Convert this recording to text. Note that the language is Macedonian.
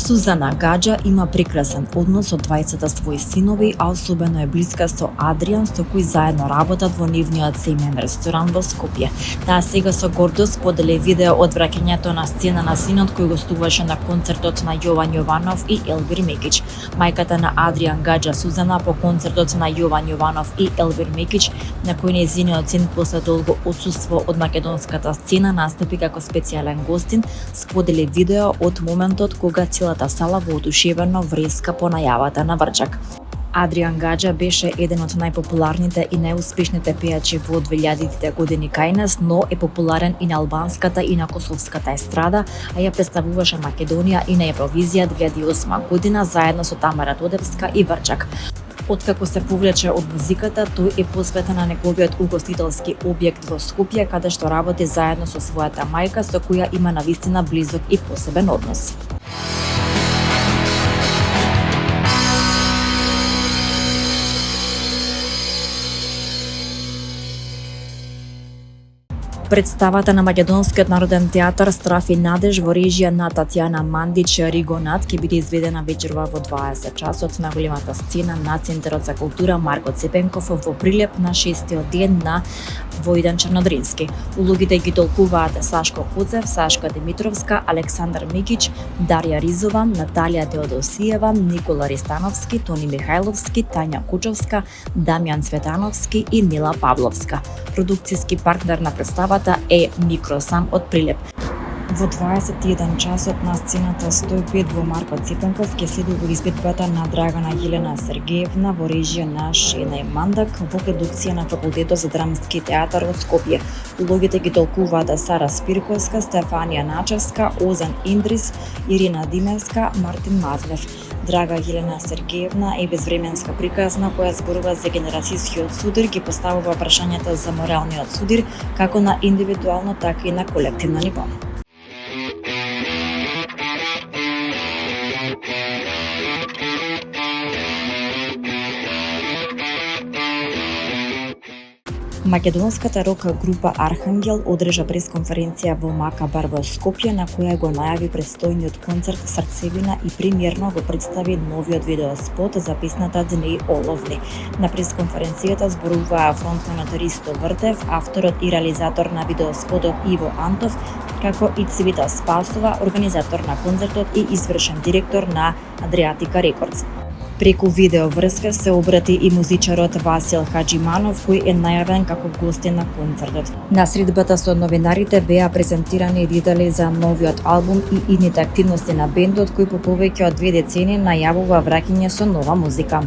Сузана Гаџа има прекрасен однос со двајцата своји синови, а особено е блиска со Адриан, со кој заедно работат во нивниот семеен ресторан во Скопје. Таа сега со гордост сподели видео од враќањето на сцена на синот кој гостуваше на концертот на Јован Јованов и Елвир Мекич. Мајката на Адриан Гаџа, Сузана, по концертот на Јован Јованов и Елвир Мекич, на кој нејзиниот син после долго отсуство од македонската сцена настапи како специјален гостин, сподели видео од моментот кога целата сала воодушевено вреска по најавата на Врчак. Адриан Гаџа беше еден од најпопуларните и најуспешните пејачи во 2000-тите години кај нас, но е популарен и на албанската и на косовската естрада, а ја представуваше Македонија и на Евровизија 2008 година заедно со Тамара Тодевска и Врчак. Откако се повлече од музиката, тој е посветен на неговиот угостителски објект во Скопје, каде што работи заедно со својата мајка, со која има навистина близок и посебен однос. Представата на Македонскиот народен театар Страф и надеж во режија на Татјана Мандич Ригонат ќе биде изведена вечерва во 20 часот на големата сцена на Центарот за култура Марко Цепенков во Прилеп на 6-тиот ден на Војдан Чернодрински. Улогите ги толкуваат Сашко Коцев, Сашка Димитровска, Александар Микич, Дарија Ризова, Наталија Теодосиева, Никола Ристановски, Тони Михајловски, Тања Кучовска, Дамјан Цветановски и Мила Павловска. Продукцијски партнер на представата е Микросам од Прилеп. Во 21 часот на сцената 105 во Марко Цепенков ќе следува изvedбата на Драгана Јелена Сергеевна во режија на Шенај Мандак во продукција на Факултетот за драмски театар во Скопје. Улогите ги толкуваат Сара Спирковска, Стефанија Начевска, Озан Индрис, Ирина Димевска, Мартин Мазлев. Драга Јелена Сергеевна е безвременска приказна која зборува за генерацијскиот судир, ги поставува прашањата за моралниот судир како на индивидуално така и на колективно ниво. Македонската рок група Архангел одржа пресконференција во Мака бар во Скопје, на која го најави предстојниот концерт Срцевина и премиерно го представи новиот видеоспот за песната Дни оловни. На пресконференцијата зборуваа фронтменот Ристо Вртев, авторот и реализатор на видеоспотот Иво Антов, како и Цвета Спасова, организатор на концертот и извршен директор на Адриатика Рекордс. Преку видеоврска се обрати и музичарот Васил Хаџиманов, кој е најавен како гостин на концертот. На средбата со новинарите беа презентирани детали за новиот албум и идните активности на бендот, кој по повеќе од 2 децении најавува враќање со нова музика.